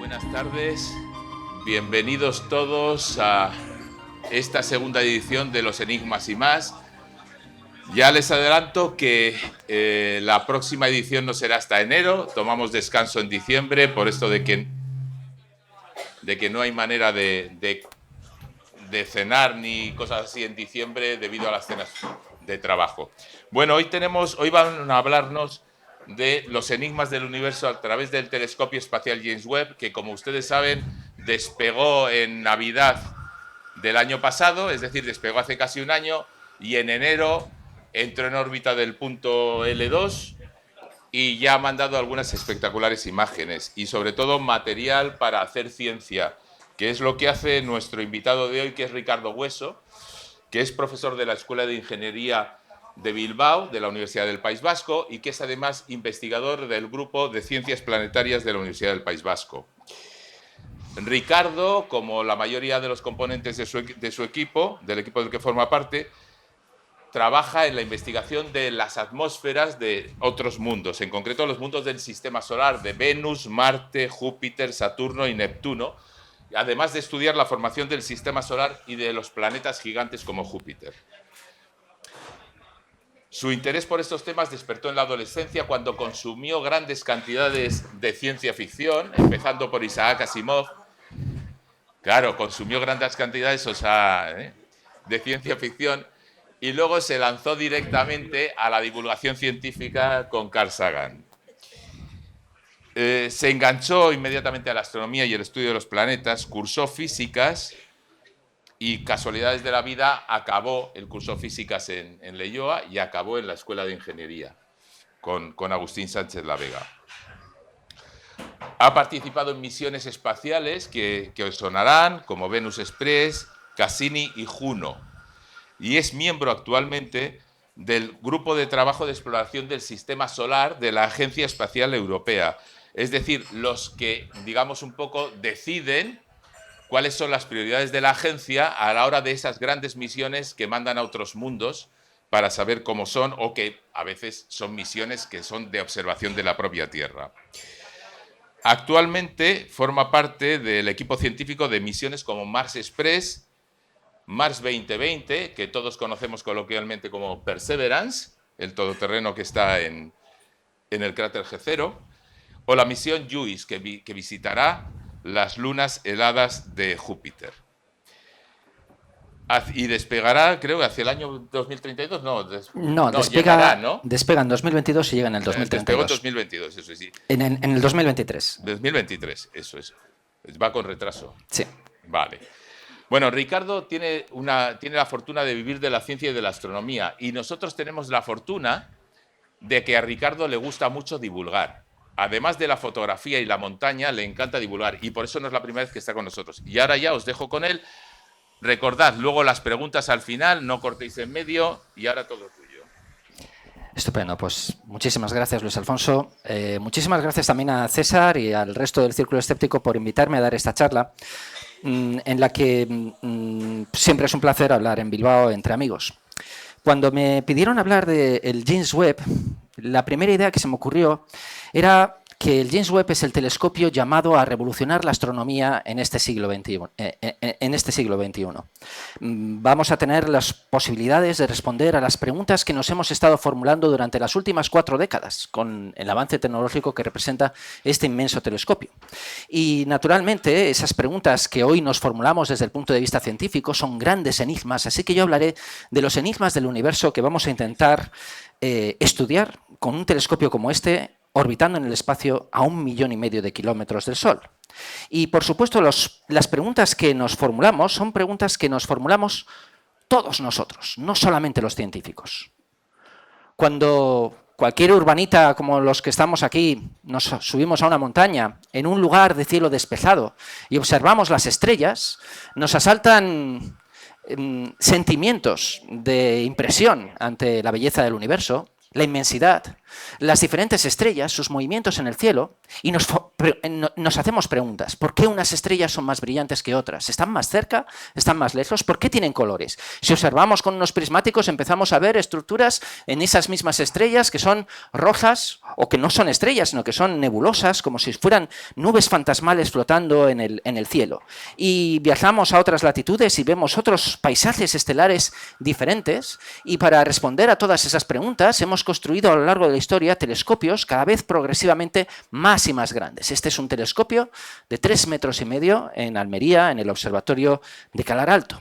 Buenas tardes, bienvenidos todos a esta segunda edición de Los Enigmas y Más. Ya les adelanto que la próxima edición no será hasta enero, tomamos descanso en diciembre por esto de que no hay manera de cenar ni cosas así en diciembre debido a las cenas de trabajo. Bueno, hoy van a hablarnos de los enigmas del universo a través del telescopio espacial James Webb, que como ustedes saben despegó en Navidad del año pasado, es decir, despegó hace casi un año, y en enero entró en órbita del punto L2 y ya ha mandado algunas espectaculares imágenes y sobre todo material para hacer ciencia, que es lo que hace nuestro invitado de hoy, que es Ricardo Hueso, que es profesor de la Escuela de Ingeniería de Bilbao, de la Universidad del País Vasco, y que es además investigador del Grupo de Ciencias Planetarias de la Universidad del País Vasco. Ricardo, como la mayoría de los componentes de su equipo, del equipo del que forma parte, trabaja en la investigación de las atmósferas de otros mundos, en concreto los mundos del Sistema Solar, de Venus, Marte, Júpiter, Saturno y Neptuno, además de estudiar la formación del Sistema Solar y de los planetas gigantes como Júpiter. Su interés por estos temas despertó en la adolescencia cuando consumió grandes cantidades de ciencia ficción, empezando por Isaac Asimov. Claro, consumió grandes cantidades de ciencia ficción y luego se lanzó directamente a la divulgación científica con Carl Sagan. Se enganchó inmediatamente a la astronomía y el estudio de los planetas, cursó físicas y casualidades de la vida él cursó físicas en Leioa y acabó en la Escuela de Ingeniería con Agustín Sánchez La Vega. Ha participado en misiones espaciales que os sonarán, como Venus Express, Cassini y Juno, y es miembro actualmente del Grupo de Trabajo de Exploración del Sistema Solar de la Agencia Espacial Europea, es decir, los que, digamos, un poco deciden cuáles son las prioridades de la agencia a la hora de esas grandes misiones que mandan a otros mundos para saber cómo son, o que a veces son misiones que son de observación de la propia Tierra. Actualmente forma parte del equipo científico de misiones como Mars Express, Mars 2020, que todos conocemos coloquialmente como Perseverance, el todoterreno que está en el cráter G0, o la misión JUICE, que visitará las lunas heladas de Júpiter. Y despegará, creo, hacia el año 2032. Llegará, ¿no? Despega en 2022 y llega en el 2032. Despegó en 2022, eso sí. En el 2023. 2023, eso es. Va con retraso. Sí. Vale. Bueno, Ricardo tiene la fortuna de vivir de la ciencia y de la astronomía, y nosotros tenemos la fortuna de que a Ricardo le gusta mucho divulgar. Además de la fotografía y la montaña, le encanta divulgar, y por eso no es la primera vez que está con nosotros. Y ahora ya os dejo con él. Recordad luego las preguntas al final, no cortéis en medio, y ahora todo tuyo. Estupendo, pues muchísimas gracias, Luis Alfonso. Muchísimas gracias también a César y al resto del Círculo Escéptico por invitarme a dar esta charla, en la que siempre es un placer hablar en Bilbao entre amigos. Cuando me pidieron hablar del James Webb, la primera idea que se me ocurrió era que el James Webb es el telescopio llamado a revolucionar la astronomía en este siglo XXI. Vamos a tener las posibilidades de responder a las preguntas que nos hemos estado formulando durante las últimas 4 décadas con el avance tecnológico que representa este inmenso telescopio. Y naturalmente esas preguntas que hoy nos formulamos desde el punto de vista científico son grandes enigmas, así que yo hablaré de los enigmas del universo que vamos a intentar estudiar con un telescopio como este, orbitando en el espacio a 1,5 millones de kilómetros del Sol. Y, por supuesto, las preguntas que nos formulamos son preguntas que nos formulamos todos nosotros, no solamente los científicos. Cuando cualquier urbanita como los que estamos aquí nos subimos a una montaña en un lugar de cielo despejado y observamos las estrellas, nos asaltan sentimientos de impresión ante la belleza del universo, la inmensidad, las diferentes estrellas, sus movimientos en el cielo, y nos hacemos preguntas. ¿Por qué unas estrellas son más brillantes que otras? ¿Están más cerca? ¿Están más lejos? ¿Por qué tienen colores? Si observamos con unos prismáticos, empezamos a ver estructuras en esas mismas estrellas que son rojas o que no son estrellas, sino que son nebulosas, como si fueran nubes fantasmales flotando en el cielo. Y viajamos a otras latitudes y vemos otros paisajes estelares diferentes, y para responder a todas esas preguntas hemos construido a lo largo de la historia telescopios cada vez progresivamente más y más grandes. Este es un telescopio de 3,5 metros en Almería, en el Observatorio de Calar Alto.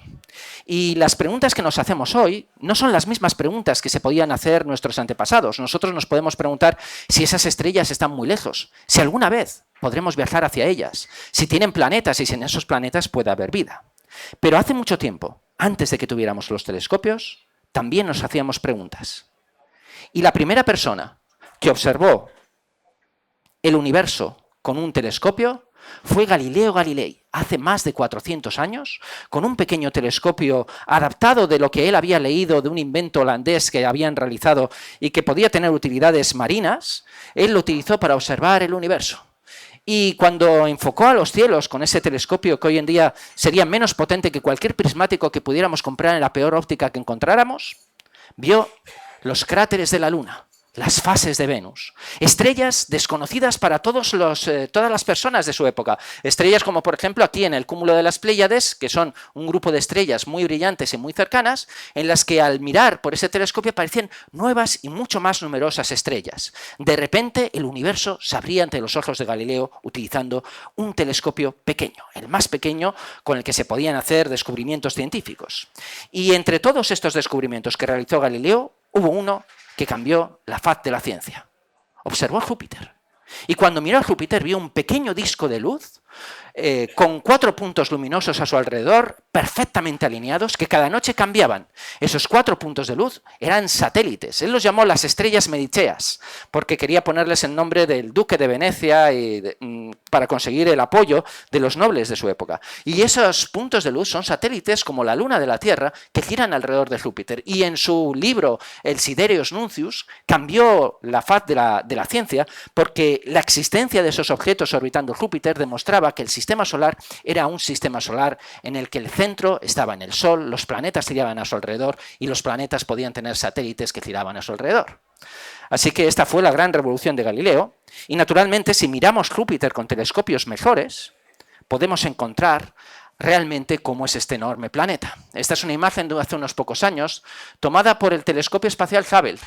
Y las preguntas que nos hacemos hoy no son las mismas preguntas que se podían hacer nuestros antepasados. Nosotros nos podemos preguntar si esas estrellas están muy lejos, si alguna vez podremos viajar hacia ellas, si tienen planetas y si en esos planetas puede haber vida. Pero hace mucho tiempo, antes de que tuviéramos los telescopios, también nos hacíamos preguntas. Y la primera persona que observó el universo con un telescopio fue Galileo Galilei, hace más de 400 años, con un pequeño telescopio adaptado de lo que él había leído de un invento holandés que habían realizado y que podía tener utilidades marinas. Él lo utilizó para observar el universo. Y cuando enfocó a los cielos con ese telescopio, que hoy en día sería menos potente que cualquier prismático que pudiéramos comprar en la peor óptica que encontráramos, vio los cráteres de la Luna, las fases de Venus, estrellas desconocidas para todas las personas de su época. Estrellas como, por ejemplo, aquí en el cúmulo de las Pléyades, que son un grupo de estrellas muy brillantes y muy cercanas, en las que al mirar por ese telescopio aparecían nuevas y mucho más numerosas estrellas. De repente, el universo se abría ante los ojos de Galileo utilizando un telescopio pequeño, el más pequeño con el que se podían hacer descubrimientos científicos. Y entre todos estos descubrimientos que realizó Galileo, hubo uno que cambió la faz de la ciencia. Observó a Júpiter. Y cuando miró a Júpiter vio un pequeño disco de luz con 4 puntos luminosos a su alrededor, perfectamente alineados, que cada noche cambiaban. Esos 4 puntos de luz eran satélites. Él los llamó las estrellas mediceas, porque quería ponerles el nombre del duque de Venecia para conseguir el apoyo de los nobles de su época. Y esos puntos de luz son satélites como la luna de la Tierra que giran alrededor de Júpiter. Y en su libro, el Sidereus Nuncius, cambió la faz de la ciencia, porque la existencia de esos objetos orbitando Júpiter demostraba que el sistema solar era un sistema solar en el que el centro estaba en el Sol, los planetas giraban a su alrededor y los planetas podían tener satélites que giraban a su alrededor. Así que esta fue la gran revolución de Galileo, y naturalmente si miramos Júpiter con telescopios mejores, podemos encontrar realmente cómo es este enorme planeta. Esta es una imagen de hace unos pocos años tomada por el telescopio espacial Hubble,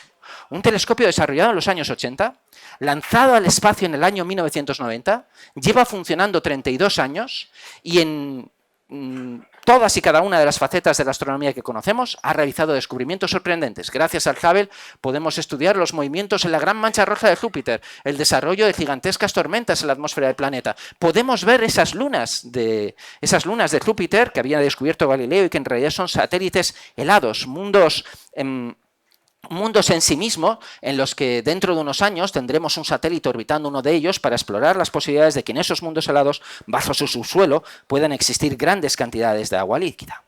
un telescopio desarrollado en los años 80, lanzado al espacio en el año 1990, lleva funcionando 32 años y en todas y cada una de las facetas de la astronomía que conocemos ha realizado descubrimientos sorprendentes. Gracias al Hubble podemos estudiar los movimientos en la gran mancha roja de Júpiter, el desarrollo de gigantescas tormentas en la atmósfera del planeta. Podemos ver esas lunas de Júpiter que había descubierto Galileo y que en realidad son satélites helados, mundos en sí mismo, en los que dentro de unos años tendremos un satélite orbitando uno de ellos para explorar las posibilidades de que en esos mundos helados, bajo su subsuelo, puedan existir grandes cantidades de agua líquida.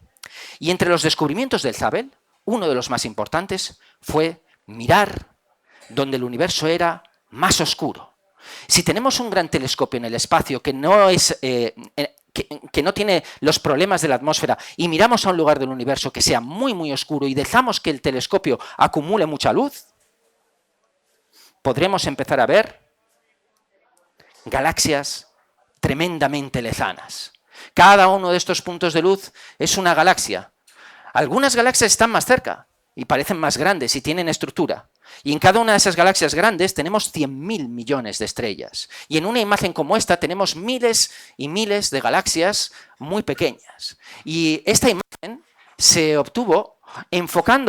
Y entre los descubrimientos del Hubble, uno de los más importantes fue mirar donde el universo era más oscuro. Si tenemos un gran telescopio en el espacio que no tiene los problemas de la atmósfera y miramos a un lugar del universo que sea muy, muy oscuro y dejamos que el telescopio acumule mucha luz, podremos empezar a ver galaxias tremendamente lejanas. Cada uno de estos puntos de luz es una galaxia. Algunas galaxias están más cerca y parecen más grandes y tienen estructura. Y en cada una de esas galaxias grandes tenemos 100.000 millones de estrellas. Y en una imagen como esta tenemos miles y miles de galaxias muy pequeñas. Y esta imagen se obtuvo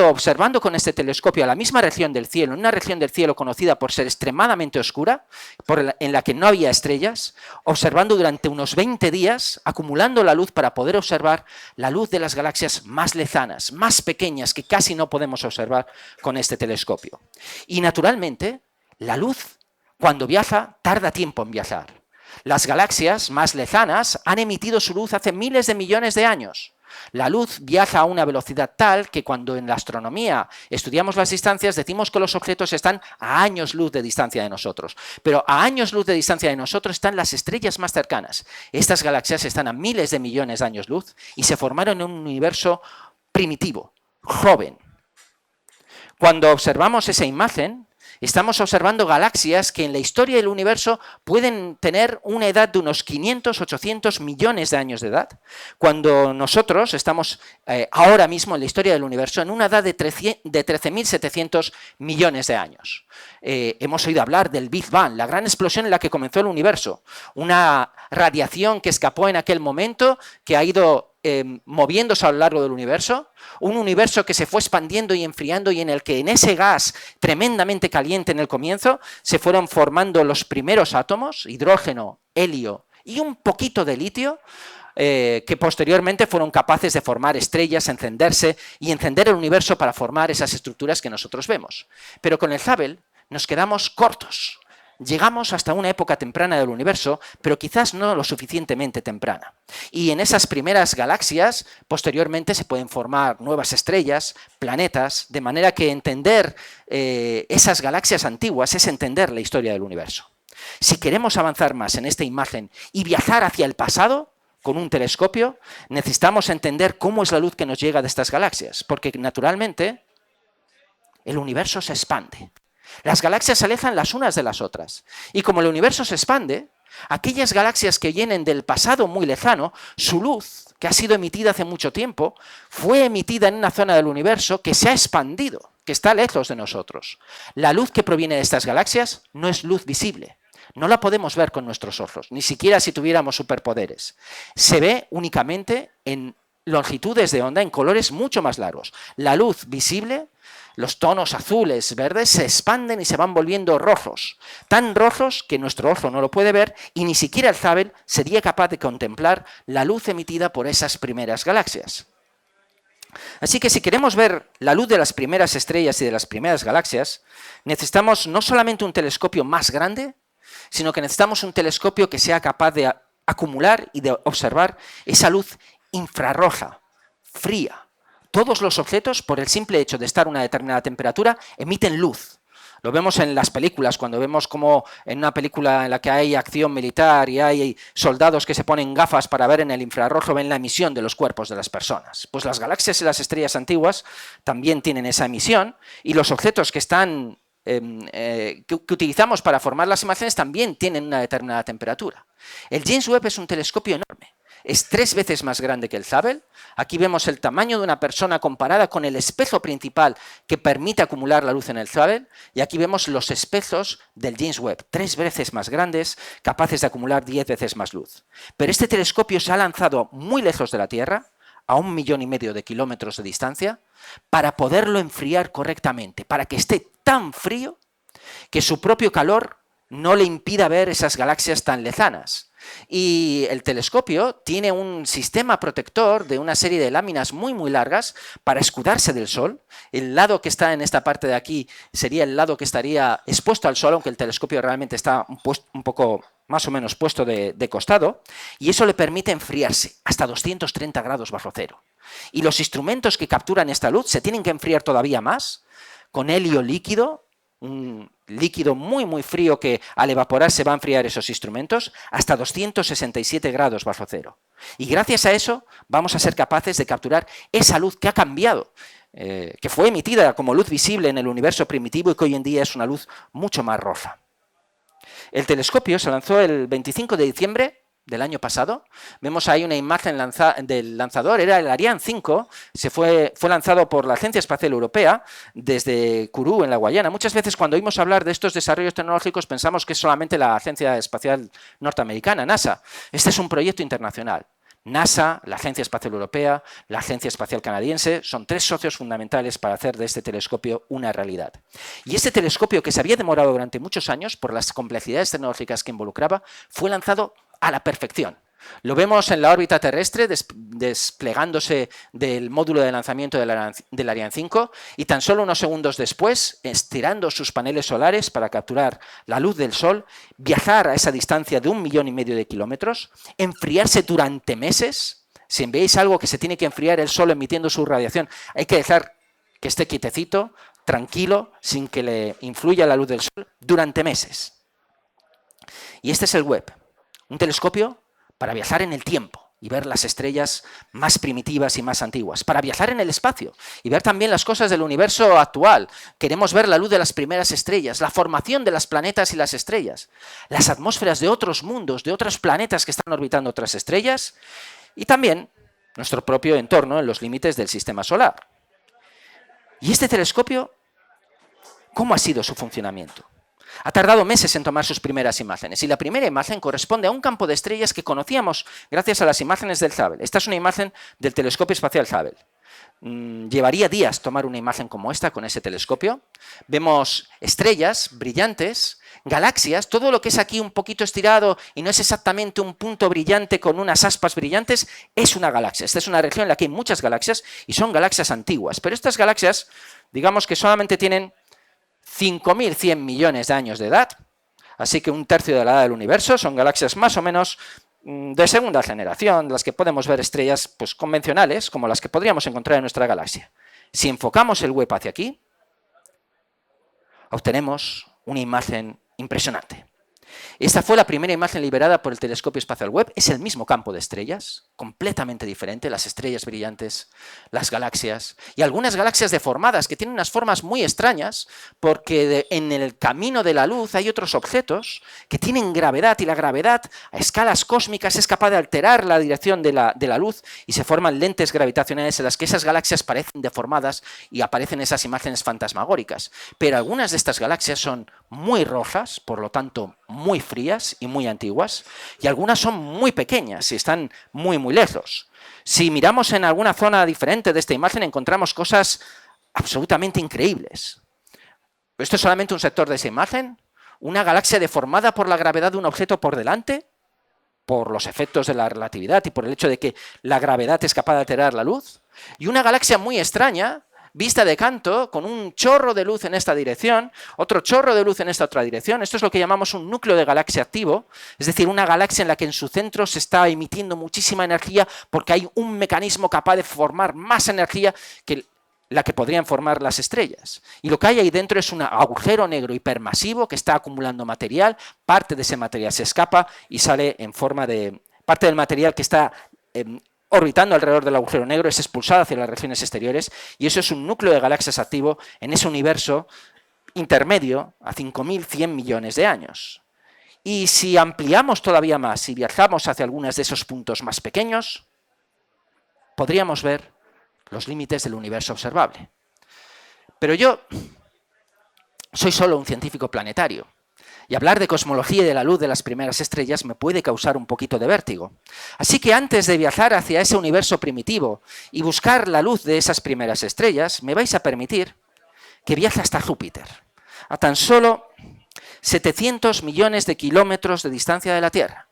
observando con este telescopio a la misma región del cielo, en una región del cielo conocida por ser extremadamente oscura, en la que no había estrellas, observando durante unos 20 días, acumulando la luz para poder observar la luz de las galaxias más lejanas, más pequeñas, que casi no podemos observar con este telescopio. Y naturalmente, la luz, cuando viaja, tarda tiempo en viajar. Las galaxias más lejanas han emitido su luz hace miles de millones de años. La luz viaja a una velocidad tal que cuando en la astronomía estudiamos las distancias decimos que los objetos están a años luz de distancia de nosotros. Pero a años luz de distancia de nosotros están las estrellas más cercanas. Estas galaxias están a miles de millones de años luz y se formaron en un universo primitivo, joven. Cuando observamos esa imagen, estamos observando galaxias que en la historia del universo pueden tener una edad de unos 500, 800 millones de años de edad, cuando nosotros estamos ahora mismo en la historia del universo en una edad de 13.700 millones de años. Hemos oído hablar del Big Bang, la gran explosión en la que comenzó el universo, una radiación que escapó en aquel momento, que ha ido moviéndose a lo largo del universo, un universo que se fue expandiendo y enfriando y en el que en ese gas tremendamente caliente en el comienzo se fueron formando los primeros átomos, hidrógeno, helio y un poquito de litio, que posteriormente fueron capaces de formar estrellas, encenderse y encender el universo para formar esas estructuras que nosotros vemos. Pero con el Hubble nos quedamos cortos. Llegamos hasta una época temprana del universo, pero quizás no lo suficientemente temprana. Y en esas primeras galaxias, posteriormente se pueden formar nuevas estrellas, planetas, de manera que entender esas galaxias antiguas es entender la historia del universo. Si queremos avanzar más en esta imagen y viajar hacia el pasado, con un telescopio, necesitamos entender cómo es la luz que nos llega de estas galaxias, porque naturalmente el universo se expande. Las galaxias se alejan las unas de las otras. Y como el universo se expande, aquellas galaxias que vienen del pasado muy lejano, su luz, que ha sido emitida hace mucho tiempo, fue emitida en una zona del universo que se ha expandido, que está lejos de nosotros. La luz que proviene de estas galaxias no es luz visible. No la podemos ver con nuestros ojos, ni siquiera si tuviéramos superpoderes. Se ve únicamente en longitudes de onda, en colores mucho más largos. La luz visible, los tonos azules, verdes, se expanden y se van volviendo rojos. Tan rojos que nuestro ojo no lo puede ver y ni siquiera el Hubble sería capaz de contemplar la luz emitida por esas primeras galaxias. Así que si queremos ver la luz de las primeras estrellas y de las primeras galaxias, necesitamos no solamente un telescopio más grande, sino que necesitamos un telescopio que sea capaz de acumular y de observar esa luz infrarroja, fría. Todos los objetos, por el simple hecho de estar a una determinada temperatura, emiten luz. Lo vemos en las películas, cuando vemos como en una película en la que hay acción militar y hay soldados que se ponen gafas para ver en el infrarrojo, ven la emisión de los cuerpos de las personas. Pues las galaxias y las estrellas antiguas también tienen esa emisión y los objetos que están que utilizamos para formar las imágenes también tienen una determinada temperatura. El James Webb es un telescopio enorme. Es 3 veces más grande que el Hubble. Aquí vemos el tamaño de una persona comparada con el espejo principal que permite acumular la luz en el Hubble. Y aquí vemos los espejos del James Webb, 3 veces más grandes, capaces de acumular 10 veces más luz. Pero este telescopio se ha lanzado muy lejos de la Tierra, a 1,5 millones de kilómetros de distancia, para poderlo enfriar correctamente, para que esté tan frío que su propio calor no le impida ver esas galaxias tan lejanas. Y el telescopio tiene un sistema protector de una serie de láminas muy muy largas para escudarse del sol. El lado que está en esta parte de aquí sería el lado que estaría expuesto al sol, aunque el telescopio realmente está un poco más o menos puesto de costado, y eso le permite enfriarse hasta 230 grados bajo cero. Y los instrumentos que capturan esta luz se tienen que enfriar todavía más con helio líquido, un líquido muy muy frío que al evaporar se va a enfriar esos instrumentos hasta 267 grados bajo cero. Y gracias a eso vamos a ser capaces de capturar esa luz que ha cambiado, que fue emitida como luz visible en el universo primitivo y que hoy en día es una luz mucho más roja. El telescopio se lanzó el 25 de diciembre del año pasado. Vemos ahí una imagen del lanzador, era el Ariane 5, fue lanzado por la Agencia Espacial Europea desde Kourou, en la Guayana. Muchas veces cuando oímos hablar de estos desarrollos tecnológicos pensamos que es solamente la Agencia Espacial Norteamericana, NASA. Este es un proyecto internacional. NASA, la Agencia Espacial Europea, la Agencia Espacial Canadiense, son 3 socios fundamentales para hacer de este telescopio una realidad. Y este telescopio, que se había demorado durante muchos años por las complejidades tecnológicas que involucraba, fue lanzado a la perfección. Lo vemos en la órbita terrestre desplegándose del módulo de lanzamiento del Ariane 5 y tan solo unos segundos después, estirando sus paneles solares para capturar la luz del Sol, viajar a esa distancia de 1,5 millones de kilómetros, enfriarse durante meses, Si enviáis algo que se tiene que enfriar el Sol emitiendo su radiación, hay que dejar que esté quietecito, tranquilo, sin que le influya la luz del Sol, durante meses. Y este es el Webb, un telescopio para viajar en el tiempo y ver las estrellas más primitivas y más antiguas, para viajar en el espacio y ver también las cosas del universo actual. Queremos ver la luz de las primeras estrellas, la formación de los planetas y las estrellas, las atmósferas de otros mundos, de otros planetas que están orbitando otras estrellas y también nuestro propio entorno en los límites del sistema solar. ¿Y este telescopio, cómo ha sido su funcionamiento? Ha tardado meses en tomar sus primeras imágenes y la primera imagen corresponde a un campo de estrellas que conocíamos gracias a las imágenes del Hubble. Esta es una imagen del telescopio espacial Hubble. Llevaría días tomar una imagen como esta con ese telescopio. Vemos estrellas brillantes, galaxias, todo lo que es aquí un poquito estirado y no es exactamente un punto brillante con unas aspas brillantes, es una galaxia. Esta es una región en la que hay muchas galaxias y son galaxias antiguas, pero estas galaxias, digamos que solamente tienen 5.100 millones de años de edad, así que un tercio de la edad del universo. Son galaxias más o menos de segunda generación, las que podemos ver estrellas pues, convencionales, como las que podríamos encontrar en nuestra galaxia. Si enfocamos el Webb hacia aquí, obtenemos una imagen impresionante. Esta fue la primera imagen liberada por el telescopio espacial Webb. Es el mismo campo de estrellas, completamente diferente, las estrellas brillantes, las galaxias y algunas galaxias deformadas que tienen unas formas muy extrañas porque en el camino de la luz hay otros objetos que tienen gravedad y la gravedad a escalas cósmicas es capaz de alterar la dirección de la luz y se forman lentes gravitacionales en las que esas galaxias parecen deformadas y aparecen esas imágenes fantasmagóricas. Pero algunas de estas galaxias son muy rojas, por lo tanto muy frías y muy antiguas, y algunas son muy pequeñas y están muy lejos. Si miramos en alguna zona diferente de esta imagen encontramos cosas absolutamente increíbles. Esto es solamente un sector de esa imagen, una galaxia deformada por la gravedad de un objeto por delante, por los efectos de la relatividad y por el hecho de que la gravedad es capaz de alterar la luz, y una galaxia muy extraña, vista de canto, con un chorro de luz en esta dirección, otro chorro de luz en esta otra dirección. Esto es lo que llamamos un núcleo de galaxia activo, es decir, una galaxia en la que en su centro se está emitiendo muchísima energía porque hay un mecanismo capaz de formar más energía que la que podrían formar las estrellas. Y lo que hay ahí dentro es un agujero negro hipermasivo que está acumulando material, parte de ese material se escapa y sale en forma de... parte del material que está orbitando alrededor del agujero negro es expulsado hacia las regiones exteriores y eso es un núcleo de galaxias activo en ese universo intermedio a 5.100 millones de años. Y si ampliamos todavía más y viajamos hacia algunos de esos puntos más pequeños, podríamos ver los límites del universo observable. Pero yo soy solo un científico planetario. Y hablar de cosmología y de la luz de las primeras estrellas me puede causar un poquito de vértigo. Así que antes de viajar hacia ese universo primitivo y buscar la luz de esas primeras estrellas, me vais a permitir que viaje hasta Júpiter, a tan solo 700 millones de kilómetros de distancia de la Tierra.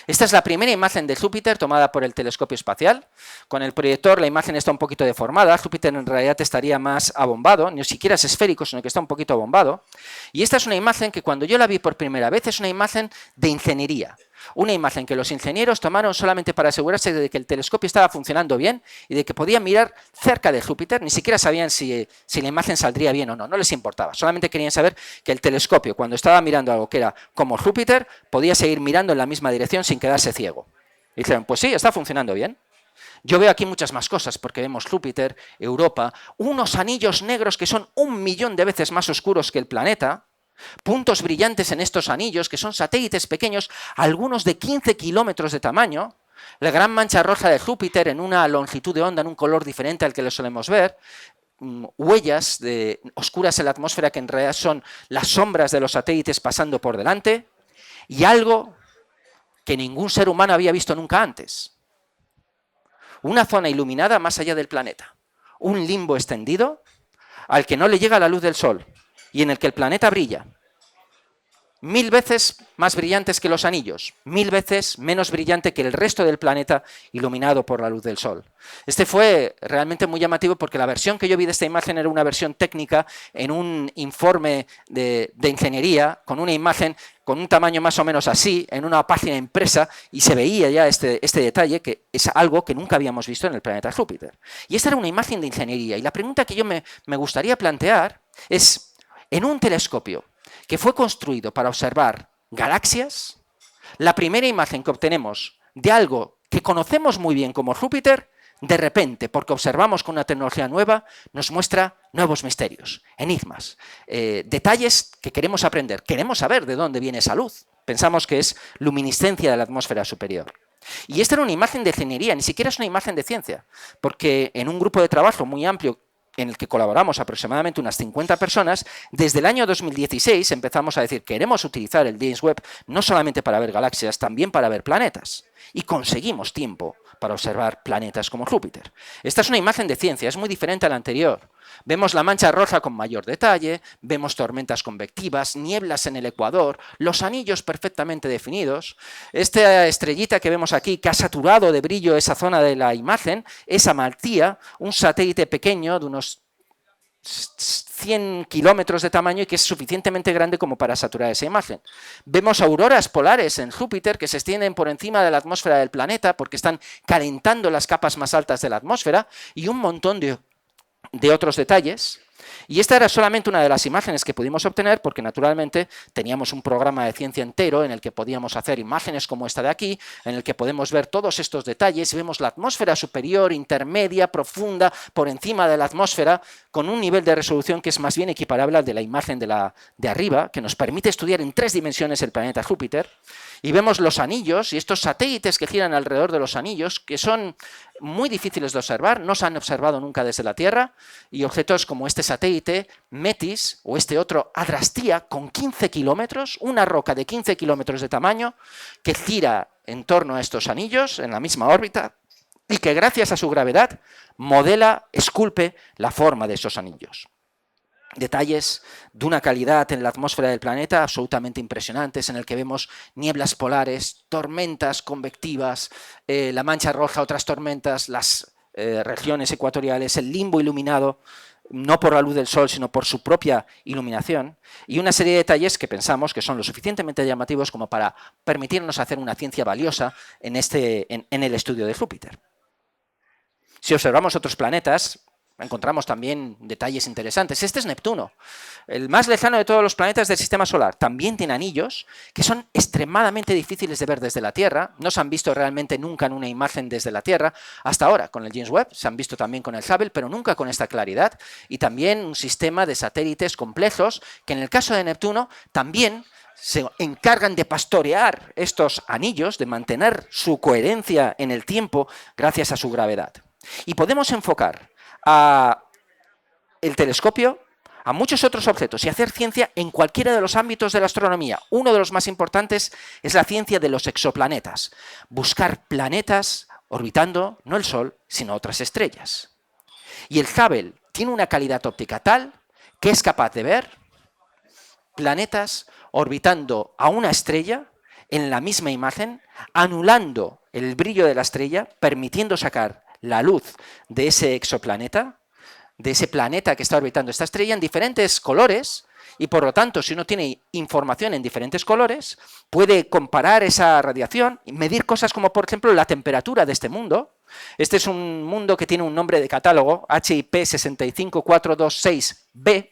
Esta es la primera imagen de Júpiter tomada por el telescopio espacial. Con el proyector la imagen está un poquito deformada. Júpiter en realidad estaría más abombado, ni siquiera es esférico, sino que está un poquito abombado. Y esta es una imagen que cuando yo la vi por primera vez es una imagen de ingeniería. Una imagen que los ingenieros tomaron solamente para asegurarse de que el telescopio estaba funcionando bien y de que podían mirar cerca de Júpiter. Ni siquiera sabían si la imagen saldría bien o no, no les importaba. Solamente querían saber que el telescopio, cuando estaba mirando algo que era como Júpiter, podía seguir mirando en la misma dirección sin quedarse ciego. Y dijeron, pues sí, está funcionando bien. Yo veo aquí muchas más cosas porque vemos Júpiter, Europa, unos anillos negros que son 1 millón de veces más oscuros que el planeta, puntos brillantes en estos anillos que son satélites pequeños, algunos de 15 kilómetros de tamaño, la gran mancha roja de Júpiter en una longitud de onda, en un color diferente al que lo solemos ver, huellas oscuras en la atmósfera que en realidad son las sombras de los satélites pasando por delante y algo que ningún ser humano había visto nunca antes. Una zona iluminada más allá del planeta, un limbo extendido al que no le llega la luz del Sol y en el que el planeta brilla. 1000 veces más brillantes que los anillos, 1000 veces menos brillante que el resto del planeta iluminado por la luz del Sol. Este fue realmente muy llamativo porque la versión que yo vi de esta imagen era una versión técnica en un informe de ingeniería, con una imagen con un tamaño más o menos así, en una página impresa, y se veía ya este detalle, que es algo que nunca habíamos visto en el planeta Júpiter. Y esta era una imagen de ingeniería, y la pregunta que yo me gustaría plantear es, en un telescopio que fue construido para observar galaxias, la primera imagen que obtenemos de algo que conocemos muy bien como Júpiter, de repente, porque observamos con una tecnología nueva, nos muestra nuevos misterios, enigmas, detalles que queremos aprender. Queremos saber de dónde viene esa luz. Pensamos que es luminiscencia de la atmósfera superior. Y esta era una imagen de ingeniería, ni siquiera es una imagen de ciencia, porque en un grupo de trabajo muy amplio en el que colaboramos aproximadamente unas 50 personas, desde el año 2016 empezamos a decir que queremos utilizar el James Webb no solamente para ver galaxias, también para ver planetas. Y conseguimos tiempo para observar planetas como Júpiter. Esta es una imagen de ciencia, es muy diferente a la anterior. Vemos la mancha roja con mayor detalle, vemos tormentas convectivas, nieblas en el ecuador, los anillos perfectamente definidos. Esta estrellita que vemos aquí, que ha saturado de brillo esa zona de la imagen, es Amalthea, un satélite pequeño de unos 100 kilómetros de tamaño y que es suficientemente grande como para saturar esa imagen. Vemos auroras polares en Júpiter que se extienden por encima de la atmósfera del planeta porque están calentando las capas más altas de la atmósfera y un montón de otros detalles. Y esta era solamente una de las imágenes que pudimos obtener porque naturalmente teníamos un programa de ciencia entero en el que podíamos hacer imágenes como esta de aquí, en el que podemos ver todos estos detalles. Vemos la atmósfera superior, intermedia, profunda, por encima de la atmósfera, con un nivel de resolución que es más bien equiparable al de la imagen de arriba, que nos permite estudiar en 3 dimensiones el planeta Júpiter. Y vemos los anillos y estos satélites que giran alrededor de los anillos, que son muy difíciles de observar, no se han observado nunca desde la Tierra, y objetos como este satélite, Metis, o este otro, Adrastea, con 15 kilómetros, una roca de 15 kilómetros de tamaño, que gira en torno a estos anillos, en la misma órbita, y que gracias a su gravedad modela, esculpe la forma de esos anillos. Detalles de una calidad en la atmósfera del planeta absolutamente impresionantes, en el que vemos nieblas polares, tormentas convectivas, la mancha roja, otras tormentas, las regiones ecuatoriales, el limbo iluminado, no por la luz del sol, sino por su propia iluminación, y una serie de detalles que pensamos que son lo suficientemente llamativos como para permitirnos hacer una ciencia valiosa en el estudio de Júpiter. Si observamos otros planetas, encontramos también detalles interesantes. Este es Neptuno, el más lejano de todos los planetas del Sistema Solar. También tiene anillos que son extremadamente difíciles de ver desde la Tierra. No se han visto realmente nunca en una imagen desde la Tierra. Hasta ahora, con el James Webb, se han visto también con el Hubble, pero nunca con esta claridad. Y también un sistema de satélites complejos que en el caso de Neptuno también se encargan de pastorear estos anillos, de mantener su coherencia en el tiempo gracias a su gravedad. Y podemos enfocar el telescopio a muchos otros objetos y hacer ciencia en cualquiera de los ámbitos de la astronomía. Uno de los más importantes es la ciencia de los exoplanetas. Buscar planetas orbitando no el Sol, sino otras estrellas. Y el Hubble tiene una calidad óptica tal que es capaz de ver planetas orbitando a una estrella en la misma imagen, anulando el brillo de la estrella, permitiendo sacar la luz de ese exoplaneta, de ese planeta que está orbitando esta estrella en diferentes colores, y por lo tanto, si uno tiene información en diferentes colores, puede comparar esa radiación y medir cosas como, por ejemplo, la temperatura de este mundo. Este es un mundo que tiene un nombre de catálogo, HIP 65426b.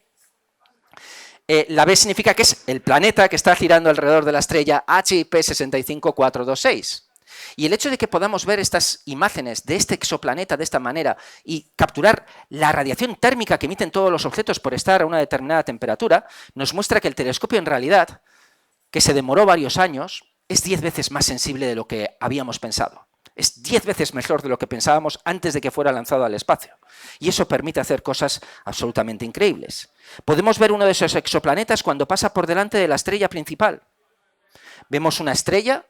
La B significa que es el planeta que está girando alrededor de la estrella HIP 65426. Y el hecho de que podamos ver estas imágenes de este exoplaneta de esta manera y capturar la radiación térmica que emiten todos los objetos por estar a una determinada temperatura, nos muestra que el telescopio en realidad, que se demoró varios años, es 10 veces más sensible de lo que habíamos pensado. Es 10 veces mejor de lo que pensábamos antes de que fuera lanzado al espacio. Y eso permite hacer cosas absolutamente increíbles. Podemos ver uno de esos exoplanetas cuando pasa por delante de la estrella principal. Vemos una estrella.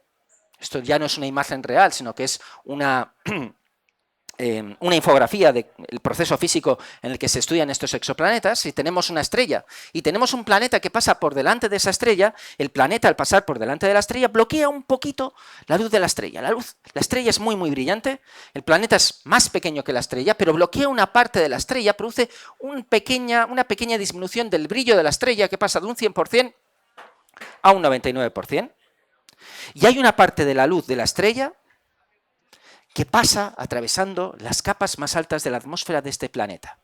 Esto ya no es una imagen real, sino que es una una infografía del proceso físico en el que se estudian estos exoplanetas. Si tenemos una estrella y tenemos un planeta que pasa por delante de esa estrella, el planeta al pasar por delante de la estrella bloquea un poquito la luz de la estrella. La estrella es muy muy brillante, el planeta es más pequeño que la estrella, pero bloquea una parte de la estrella, produce una pequeña disminución del brillo de la estrella que pasa de un 100% a un 99%. Y hay una parte de la luz de la estrella que pasa atravesando las capas más altas de la atmósfera de este planeta.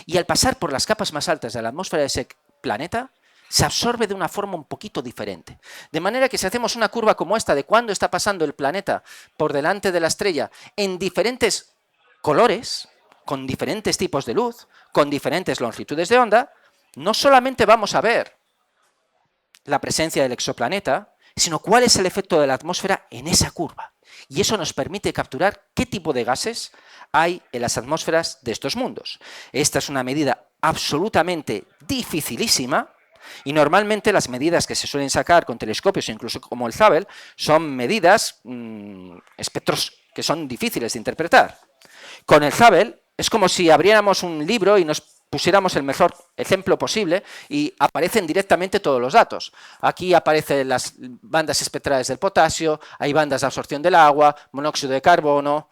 Y al pasar por las capas más altas de la atmósfera de ese planeta, se absorbe de una forma un poquito diferente. De manera que si hacemos una curva como esta de cuando está pasando el planeta por delante de la estrella en diferentes colores, con diferentes tipos de luz, con diferentes longitudes de onda, no solamente vamos a ver la presencia del exoplaneta, sino cuál es el efecto de la atmósfera en esa curva. Y eso nos permite capturar qué tipo de gases hay en las atmósferas de estos mundos. Esta es una medida absolutamente dificilísima y normalmente las medidas que se suelen sacar con telescopios, incluso como el Hubble, son medidas, espectros que son difíciles de interpretar. Con el Hubble es como si abriéramos un libro y nos pusiéramos el mejor ejemplo posible y aparecen directamente todos los datos. Aquí aparecen las bandas espectrales del potasio, hay bandas de absorción del agua, monóxido de carbono,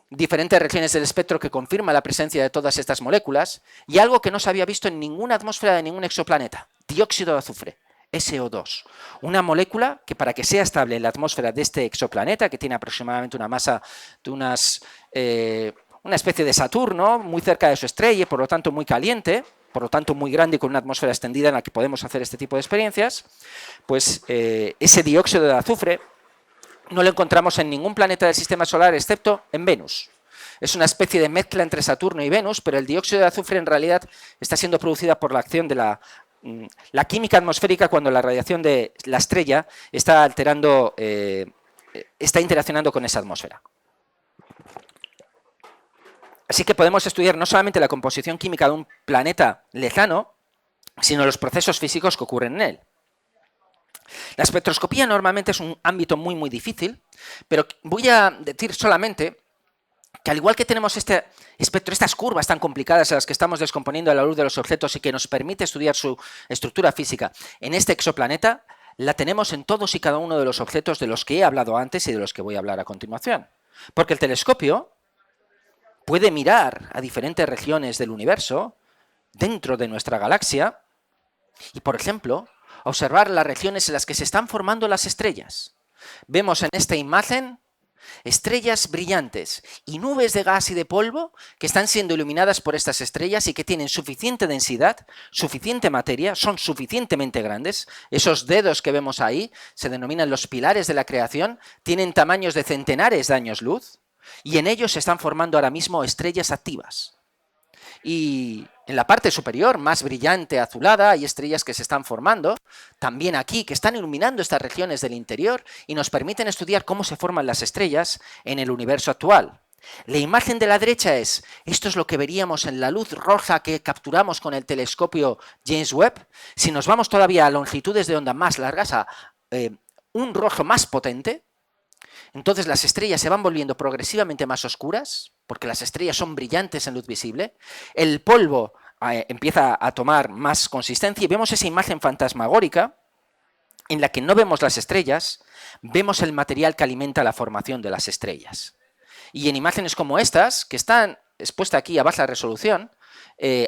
diferentes regiones del espectro que confirman la presencia de todas estas moléculas y algo que no se había visto en ninguna atmósfera de ningún exoplaneta, dióxido de azufre. SO2, una molécula que para que sea estable en la atmósfera de este exoplaneta, que tiene aproximadamente una masa de una especie de Saturno, muy cerca de su estrella y por lo tanto muy caliente, por lo tanto muy grande y con una atmósfera extendida en la que podemos hacer este tipo de experiencias, pues ese dióxido de azufre no lo encontramos en ningún planeta del sistema solar excepto en Venus. Es una especie de mezcla entre Saturno y Venus, pero el dióxido de azufre en realidad está siendo producida por la acción de la química atmosférica cuando la radiación de la estrella está alterando, está interaccionando con esa atmósfera. Así que podemos estudiar no solamente la composición química de un planeta lejano, sino los procesos físicos que ocurren en él. La espectroscopía normalmente es un ámbito muy muy difícil, pero voy a decir solamente que al igual que tenemos este espectro, estas curvas tan complicadas a las que estamos descomponiendo a la luz de los objetos y que nos permite estudiar su estructura física en este exoplaneta, la tenemos en todos y cada uno de los objetos de los que he hablado antes y de los que voy a hablar a continuación. Porque el telescopio puede mirar a diferentes regiones del universo dentro de nuestra galaxia y, por ejemplo, observar las regiones en las que se están formando las estrellas. Vemos en esta imagen estrellas brillantes y nubes de gas y de polvo que están siendo iluminadas por estas estrellas y que tienen suficiente densidad, suficiente materia, son suficientemente grandes. Esos dedos que vemos ahí se denominan los pilares de la creación, tienen tamaños de centenares de años luz y en ellos se están formando ahora mismo estrellas activas. Y en la parte superior, más brillante, azulada, hay estrellas que se están formando, también aquí, que están iluminando estas regiones del interior y nos permiten estudiar cómo se forman las estrellas en el universo actual. La imagen de la derecha esto es lo que veríamos en la luz roja que capturamos con el telescopio James Webb. Si nos vamos todavía a longitudes de onda más largas, a un rojo más potente, entonces las estrellas se van volviendo progresivamente más oscuras, porque las estrellas son brillantes en luz visible, el polvo empieza a tomar más consistencia y vemos esa imagen fantasmagórica en la que no vemos las estrellas, vemos el material que alimenta la formación de las estrellas. Y en imágenes como estas, que están expuestas aquí a baja resolución,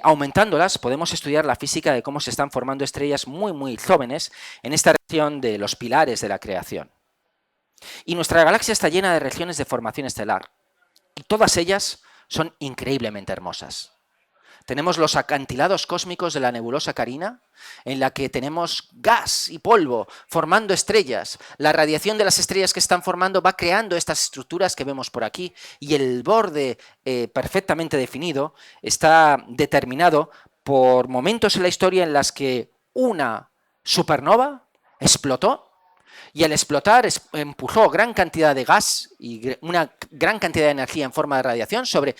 aumentándolas podemos estudiar la física de cómo se están formando estrellas muy muy jóvenes en esta región de los pilares de la creación. Y nuestra galaxia está llena de regiones de formación estelar. Y todas ellas son increíblemente hermosas. Tenemos los acantilados cósmicos de la nebulosa Carina, en la que tenemos gas y polvo formando estrellas. La radiación de las estrellas que están formando va creando estas estructuras que vemos por aquí y el borde perfectamente definido está determinado por momentos en la historia en las que una supernova explotó. Y al explotar empujó gran cantidad de gas y una gran cantidad de energía en forma de radiación sobre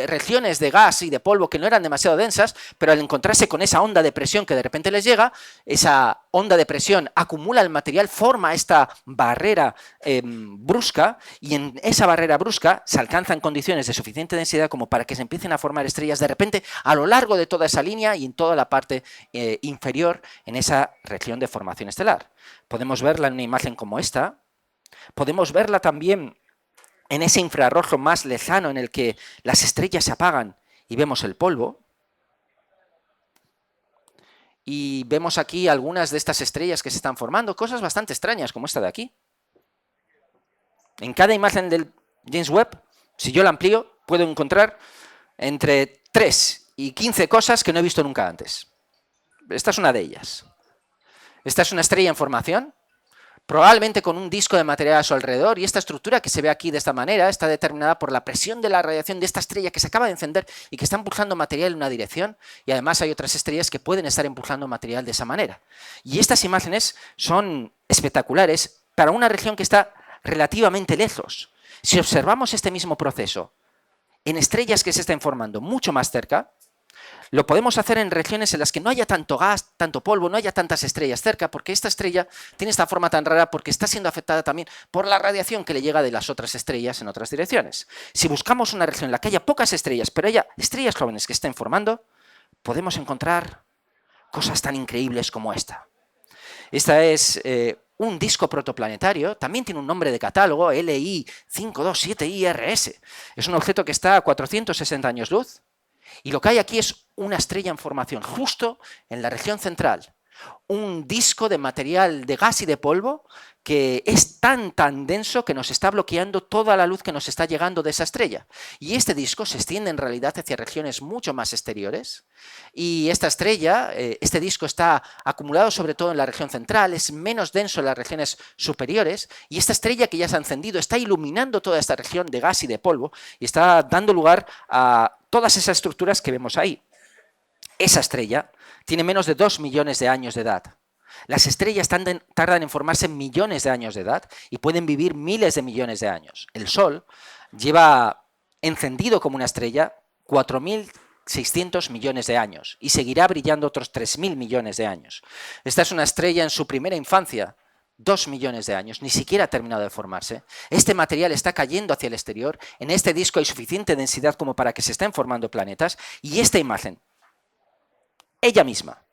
regiones de gas y de polvo que no eran demasiado densas, pero al encontrarse con esa onda de presión que de repente les llega, esa onda de presión acumula el material, forma esta barrera brusca, y en esa barrera brusca se alcanzan condiciones de suficiente densidad como para que se empiecen a formar estrellas de repente a lo largo de toda esa línea y en toda la parte inferior en esa región de formación estelar. Podemos verla en una imagen como esta, podemos verla también en ese infrarrojo más lejano en el que las estrellas se apagan y vemos el polvo. Y vemos aquí algunas de estas estrellas que se están formando, cosas bastante extrañas como esta de aquí. En cada imagen del James Webb, si yo la amplío, puedo encontrar entre 3 y 15 cosas que no he visto nunca antes. Esta es una de ellas. Esta es una estrella en formación, probablemente con un disco de material a su alrededor, y esta estructura que se ve aquí de esta manera está determinada por la presión de la radiación de esta estrella que se acaba de encender y que está empujando material en una dirección, y además hay otras estrellas que pueden estar empujando material de esa manera. Y estas imágenes son espectaculares para una región que está relativamente lejos. Si observamos este mismo proceso en estrellas que se están formando mucho más cerca, lo podemos hacer en regiones en las que no haya tanto gas, tanto polvo, no haya tantas estrellas cerca, porque esta estrella tiene esta forma tan rara porque está siendo afectada también por la radiación que le llega de las otras estrellas en otras direcciones. Si buscamos una región en la que haya pocas estrellas, pero haya estrellas jóvenes que estén formando, podemos encontrar cosas tan increíbles como esta. Esta es un disco protoplanetario, también tiene un nombre de catálogo, LI 527IRS. Es un objeto que está a 460 años luz. Y lo que hay aquí es una estrella en formación, justo en la región central. Un disco de material de gas y de polvo que es tan denso que nos está bloqueando toda la luz que nos está llegando de esa estrella. Y este disco se extiende en realidad hacia regiones mucho más exteriores. Y esta estrella, este disco está acumulado sobre todo en la región central, es menos denso en las regiones superiores. Y esta estrella que ya se ha encendido está iluminando toda esta región de gas y de polvo y está dando lugar a todas esas estructuras que vemos ahí. Esa estrella tiene menos de 2 millones de años de edad. Las estrellas tardan en formarse millones de años de edad y pueden vivir miles de millones de años. El Sol lleva encendido como una estrella 4.600 millones de años y seguirá brillando otros 3.000 millones de años. Esta es una estrella en su primera infancia, 2 millones de años, ni siquiera ha terminado de formarse. Este material está cayendo hacia el exterior, en este disco hay suficiente densidad como para que se estén formando planetas, y esta imagen, ella misma,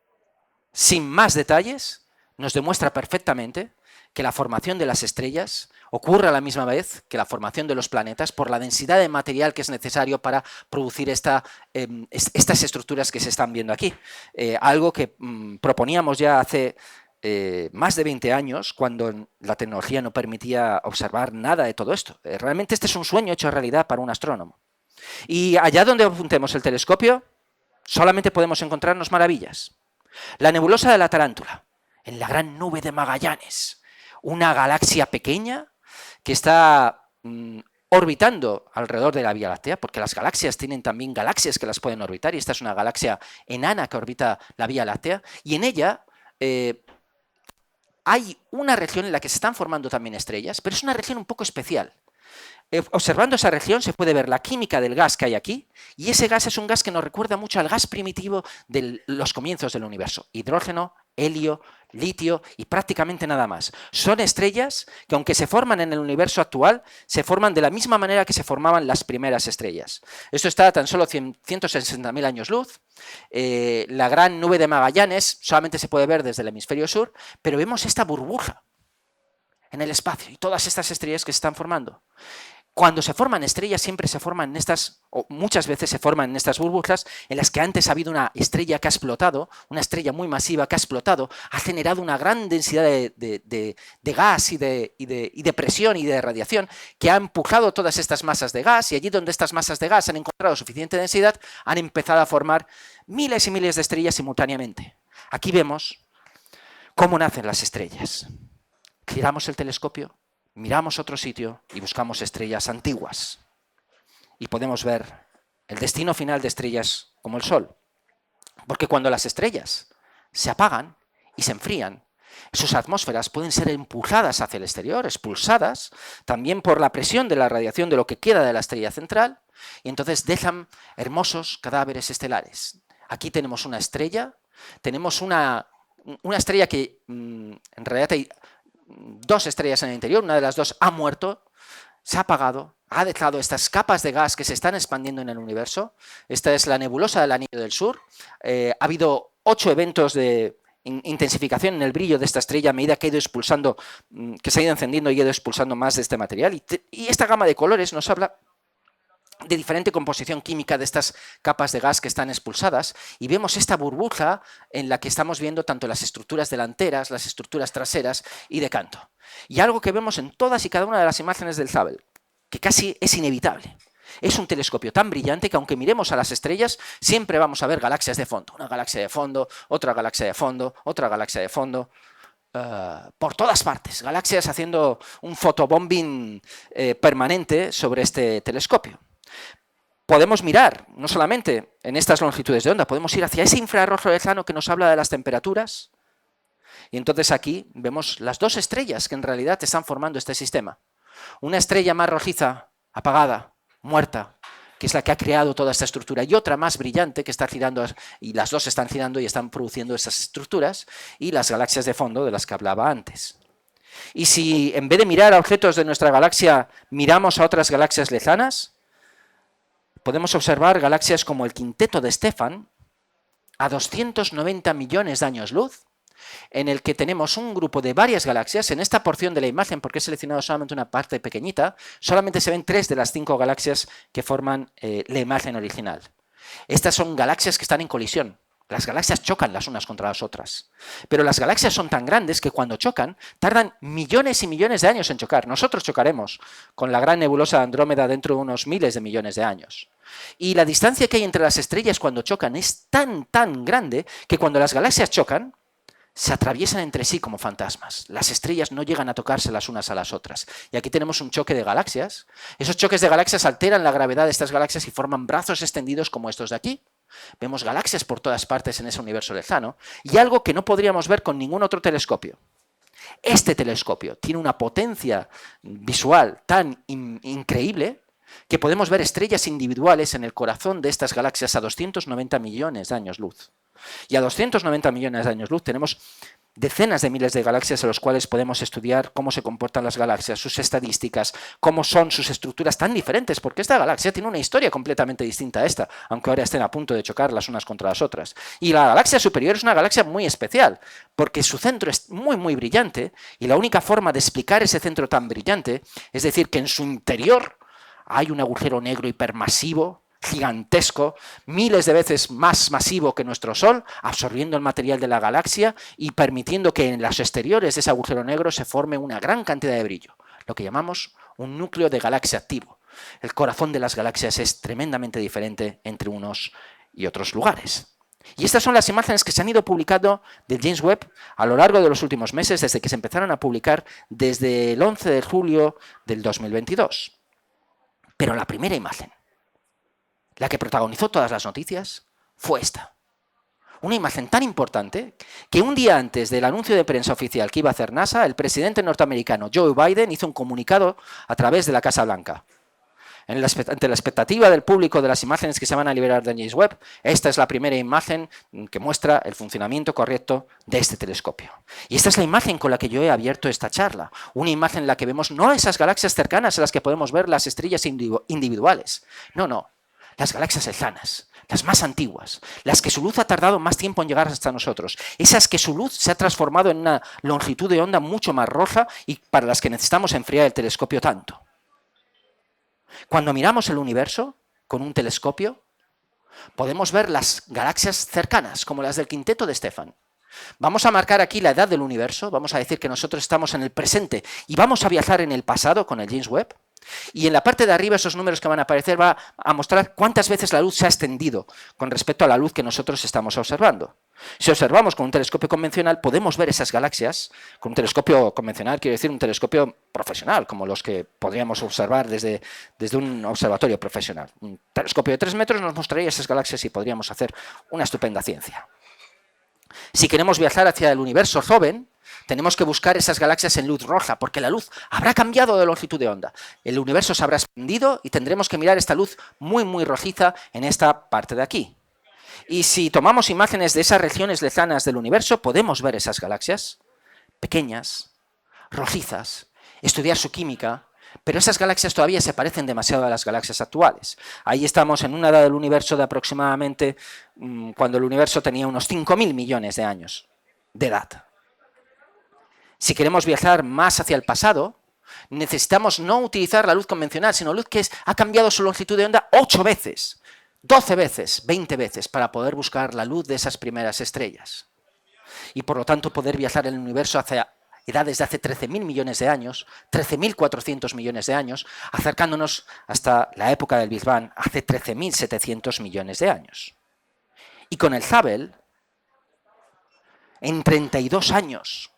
sin más detalles, nos demuestra perfectamente que la formación de las estrellas ocurre a la misma vez que la formación de los planetas por la densidad de material que es necesario para producir estas estructuras que se están viendo aquí. Algo que proponíamos ya hace más de 20 años, cuando la tecnología no permitía observar nada de todo esto. Realmente este es un sueño hecho realidad para un astrónomo. Y allá donde apuntemos el telescopio, solamente podemos encontrarnos maravillas. La nebulosa de la Tarántula, en la gran nube de Magallanes, una galaxia pequeña que está orbitando alrededor de la Vía Láctea, porque las galaxias tienen también galaxias que las pueden orbitar, y esta es una galaxia enana que orbita la Vía Láctea, y en ella hay una región en la que se están formando también estrellas, pero es una región un poco especial. Observando esa región se puede ver la química del gas que hay aquí, y ese gas es un gas que nos recuerda mucho al gas primitivo de los comienzos del universo. Hidrógeno, helio, litio y prácticamente nada más. Son estrellas que, aunque se forman en el universo actual, se forman de la misma manera que se formaban las primeras estrellas. Esto está a tan solo 160.000 años luz. La gran nube de Magallanes solamente se puede ver desde el hemisferio sur, pero vemos esta burbuja en el espacio y todas estas estrellas que se están formando. Cuando se forman estrellas, siempre se forman en estas, o muchas veces se forman en estas burbujas en las que antes ha habido una estrella que ha explotado, una estrella muy masiva que ha explotado, ha generado una gran densidad de gas y de presión y de radiación que ha empujado todas estas masas de gas, y allí donde estas masas de gas han encontrado suficiente densidad, han empezado a formar miles y miles de estrellas simultáneamente. Aquí vemos cómo nacen las estrellas. Giramos el telescopio, miramos otro sitio y buscamos estrellas antiguas. Y podemos ver el destino final de estrellas como el Sol. Porque cuando las estrellas se apagan y se enfrían, Sus atmósferas pueden ser empujadas hacia el exterior, expulsadas, también por la presión de la radiación de lo que queda de la estrella central, y entonces dejan hermosos cadáveres estelares. Aquí tenemos una estrella, tenemos una estrella que en realidad hay dos estrellas en el interior, una de las dos ha muerto, se ha apagado, ha dejado estas capas de gas que se están expandiendo en el universo. Esta es la nebulosa del Anillo del Sur. Ha habido 8 eventos de intensificación en el brillo de esta estrella a medida que ha ido expulsando, que se ha ido encendiendo y ha ido expulsando más de este material. Y esta gama de colores nos habla de diferente composición química de estas capas de gas que están expulsadas, y vemos esta burbuja en la que estamos viendo tanto las estructuras delanteras, las estructuras traseras y de canto. Y algo que vemos en todas y cada una de las imágenes del Hubble, que casi es inevitable. Es un telescopio tan brillante que aunque miremos a las estrellas, siempre vamos a ver galaxias de fondo. Una galaxia de fondo, otra galaxia de fondo, otra galaxia de fondo. Por todas partes, galaxias haciendo un fotobombing permanente sobre este telescopio. Podemos mirar, no solamente en estas longitudes de onda, podemos ir hacia ese infrarrojo lejano que nos habla de las temperaturas. Y entonces aquí vemos las dos estrellas que en realidad están formando este sistema. Una estrella más rojiza, apagada, muerta, que es la que ha creado toda esta estructura, y otra más brillante que está girando, y las dos están girando y están produciendo esas estructuras, y las galaxias de fondo de las que hablaba antes. Y si en vez de mirar a objetos de nuestra galaxia, miramos a otras galaxias lejanas, podemos observar galaxias como el quinteto de Stefan a 290 millones de años luz, en el que tenemos un grupo de varias galaxias. En esta porción de la imagen, porque he seleccionado solamente una parte pequeñita, solamente se ven 3 de las 5 galaxias que forman la imagen original. Estas son galaxias que están en colisión. Las galaxias chocan las unas contra las otras. Pero las galaxias son tan grandes que cuando chocan tardan millones y millones de años en chocar. Nosotros chocaremos con la gran nebulosa de Andrómeda dentro de unos miles de millones de años. Y la distancia que hay entre las estrellas cuando chocan es tan grande que cuando las galaxias chocan, se atraviesan entre sí como fantasmas. Las estrellas no llegan a tocarse las unas a las otras. Y aquí tenemos un choque de galaxias. Esos choques de galaxias alteran la gravedad de estas galaxias y forman brazos extendidos como estos de aquí. Vemos galaxias por todas partes en ese universo lejano, y algo que no podríamos ver con ningún otro telescopio. Este telescopio tiene una potencia visual tan increíble que podemos ver estrellas individuales en el corazón de estas galaxias a 290 millones de años luz. Y a 290 millones de años luz tenemos decenas de miles de galaxias a los cuales podemos estudiar cómo se comportan las galaxias, sus estadísticas, cómo son sus estructuras tan diferentes, porque esta galaxia tiene una historia completamente distinta a esta, aunque ahora estén a punto de chocar las unas contra las otras. Y la galaxia superior es una galaxia muy especial, porque su centro es muy brillante, y la única forma de explicar ese centro tan brillante es decir que en su interior hay un agujero negro hipermasivo, gigantesco, miles de veces más masivo que nuestro Sol, absorbiendo el material de la galaxia y permitiendo que en los exteriores de ese agujero negro se forme una gran cantidad de brillo, lo que llamamos un núcleo de galaxia activo. El corazón de las galaxias es tremendamente diferente entre unos y otros lugares. Y estas son las imágenes que se han ido publicando de James Webb a lo largo de los últimos meses, desde que se empezaron a publicar desde el 11 de julio del 2022. Pero la primera imagen, la que protagonizó todas las noticias, fue esta. Una imagen tan importante que un día antes del anuncio de prensa oficial que iba a hacer NASA, el presidente norteamericano Joe Biden hizo un comunicado a través de la Casa Blanca. Ante la expectativa del público de las imágenes que se van a liberar de James Webb, esta es la primera imagen que muestra el funcionamiento correcto de este telescopio. Y esta es la imagen con la que yo he abierto esta charla. Una imagen en la que vemos no esas galaxias cercanas en las que podemos ver las estrellas individuales. No. Las galaxias lejanas, las más antiguas, las que su luz ha tardado más tiempo en llegar hasta nosotros, esas que su luz se ha transformado en una longitud de onda mucho más roja y para las que necesitamos enfriar el telescopio tanto. Cuando miramos el universo con un telescopio, podemos ver las galaxias cercanas, como las del quinteto de Stefan. Vamos a marcar aquí la edad del universo, vamos a decir que nosotros estamos en el presente y vamos a viajar en el pasado con el James Webb. Y en la parte de arriba esos números que van a aparecer va a mostrar cuántas veces la luz se ha extendido con respecto a la luz que nosotros estamos observando. Si observamos con un telescopio convencional podemos ver esas galaxias, con un telescopio convencional quiero decir un telescopio profesional, como los que podríamos observar desde un observatorio profesional. Un telescopio de 3 metros nos mostraría esas galaxias y podríamos hacer una estupenda ciencia. Si queremos viajar hacia el universo joven, Tenemos que buscar esas galaxias en luz roja, porque la luz habrá cambiado de longitud de onda. El universo se habrá expandido y tendremos que mirar esta luz muy, muy rojiza en esta parte de aquí. Y si tomamos imágenes de esas regiones lejanas del universo, podemos ver esas galaxias pequeñas, rojizas, estudiar su química, pero esas galaxias todavía se parecen demasiado a las galaxias actuales. Ahí estamos en una edad del universo de aproximadamente cuando el universo tenía unos 5.000 millones de años de edad. Si queremos viajar más hacia el pasado, necesitamos no utilizar la luz convencional, sino luz que ha cambiado su longitud de onda 8 veces, 12 veces, 20 veces, para poder buscar la luz de esas primeras estrellas. Y por lo tanto poder viajar en el universo hacia edades de hace 13.000 millones de años, 13.400 millones de años, acercándonos hasta la época del Big Bang, hace 13.700 millones de años. Y con el Hubble, en 32 años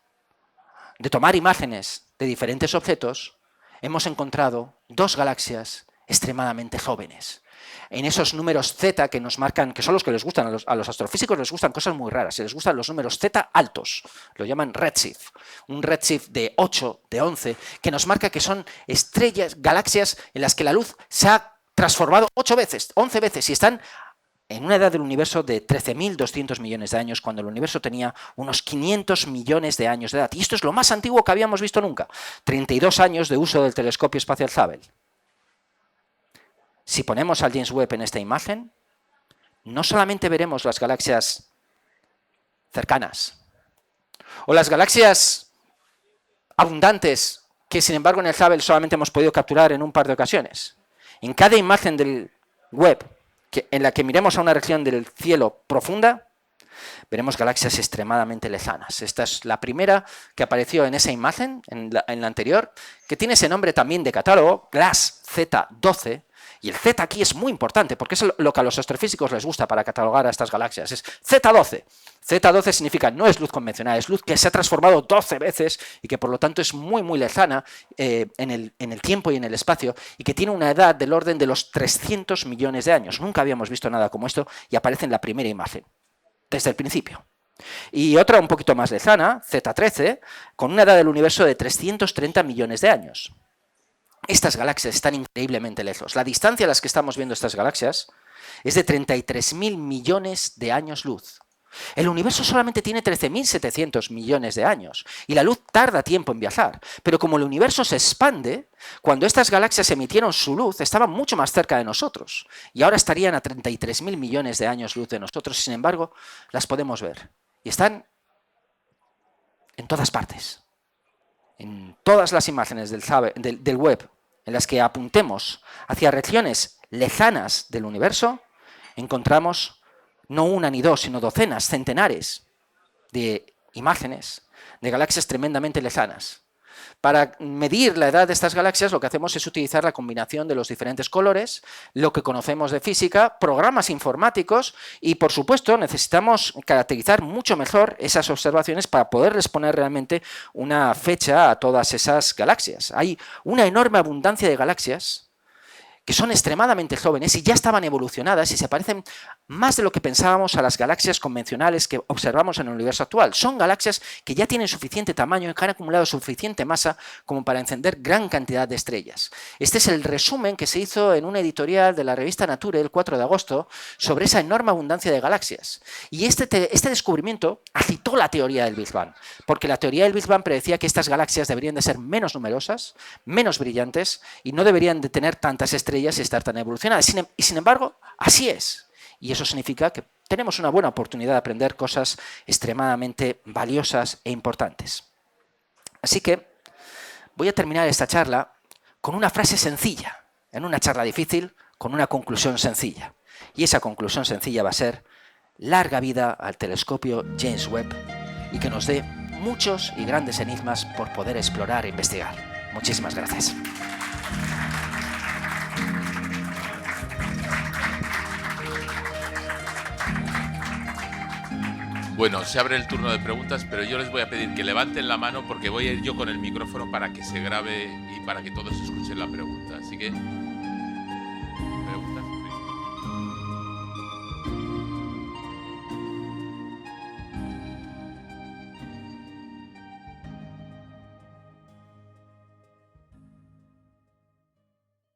de tomar imágenes de diferentes objetos, hemos encontrado 2 galaxias extremadamente jóvenes. En esos números Z que nos marcan, que son los que les gustan, a los astrofísicos les gustan cosas muy raras, les gustan los números Z altos, lo llaman redshift, un redshift de 8, de 11, que nos marca que son estrellas, galaxias en las que la luz se ha transformado 8 veces, 11 veces y están en una edad del universo de 13.200 millones de años, cuando el universo tenía unos 500 millones de años de edad. Y esto es lo más antiguo que habíamos visto nunca. 32 años de uso del telescopio espacial Hubble. Si ponemos al James Webb en esta imagen, no solamente veremos las galaxias cercanas, o las galaxias abundantes, que sin embargo en el Hubble solamente hemos podido capturar en un par de ocasiones. En cada imagen del Webb, en la que miremos a una región del cielo profunda, veremos galaxias extremadamente lejanas. Esta es la primera que apareció en esa imagen, en la anterior, que tiene ese nombre también de catálogo, GLASS Z12, y el Z aquí es muy importante, porque es lo que a los astrofísicos les gusta para catalogar a estas galaxias, es Z12. Z12 significa no es luz convencional, es luz que se ha transformado 12 veces y que por lo tanto es muy, muy lejana en el tiempo y en el espacio y que tiene una edad del orden de los 300 millones de años. Nunca habíamos visto nada como esto y aparece en la primera imagen, desde el principio. Y otra un poquito más lejana, Z13, con una edad del universo de 330 millones de años. Estas galaxias están increíblemente lejos. La distancia a las que estamos viendo estas galaxias es de 33.000 millones de años luz. El universo solamente tiene 13.700 millones de años y la luz tarda tiempo en viajar. Pero como el universo se expande, cuando estas galaxias emitieron su luz, estaban mucho más cerca de nosotros y ahora estarían a 33.000 millones de años luz de nosotros. Sin embargo, las podemos ver y están en todas partes. En todas las imágenes del Webb en las que apuntemos hacia regiones lejanas del universo, encontramos no una ni dos, sino docenas, centenares de imágenes de galaxias tremendamente lejanas. Para medir la edad de estas galaxias lo que hacemos es utilizar la combinación de los diferentes colores, lo que conocemos de física, programas informáticos y, por supuesto, necesitamos caracterizar mucho mejor esas observaciones para poder exponer realmente una fecha a todas esas galaxias. Hay una enorme abundancia de galaxias que son extremadamente jóvenes y ya estaban evolucionadas y se parecen más de lo que pensábamos a las galaxias convencionales que observamos en el universo actual. Son galaxias que ya tienen suficiente tamaño y que han acumulado suficiente masa como para encender gran cantidad de estrellas. Este es el resumen que se hizo en una editorial de la revista Nature el 4 de agosto sobre esa enorme abundancia de galaxias. Y este descubrimiento agitó la teoría del Big Bang, porque la teoría del Big Bang predecía que estas galaxias deberían de ser menos numerosas, menos brillantes y no deberían de tener tantas estrellas y estar tan evolucionadas. Y sin embargo, así es. Y eso significa que tenemos una buena oportunidad de aprender cosas extremadamente valiosas e importantes. Así que voy a terminar esta charla con una frase sencilla. En una charla difícil, con una conclusión sencilla. Y esa conclusión sencilla va a ser: larga vida al telescopio James Webb y que nos dé muchos y grandes enigmas por poder explorar e investigar. Muchísimas gracias. Bueno, se abre el turno de preguntas, pero yo les voy a pedir que levanten la mano porque voy a ir yo con el micrófono para que se grabe y para que todos escuchen la pregunta. Así que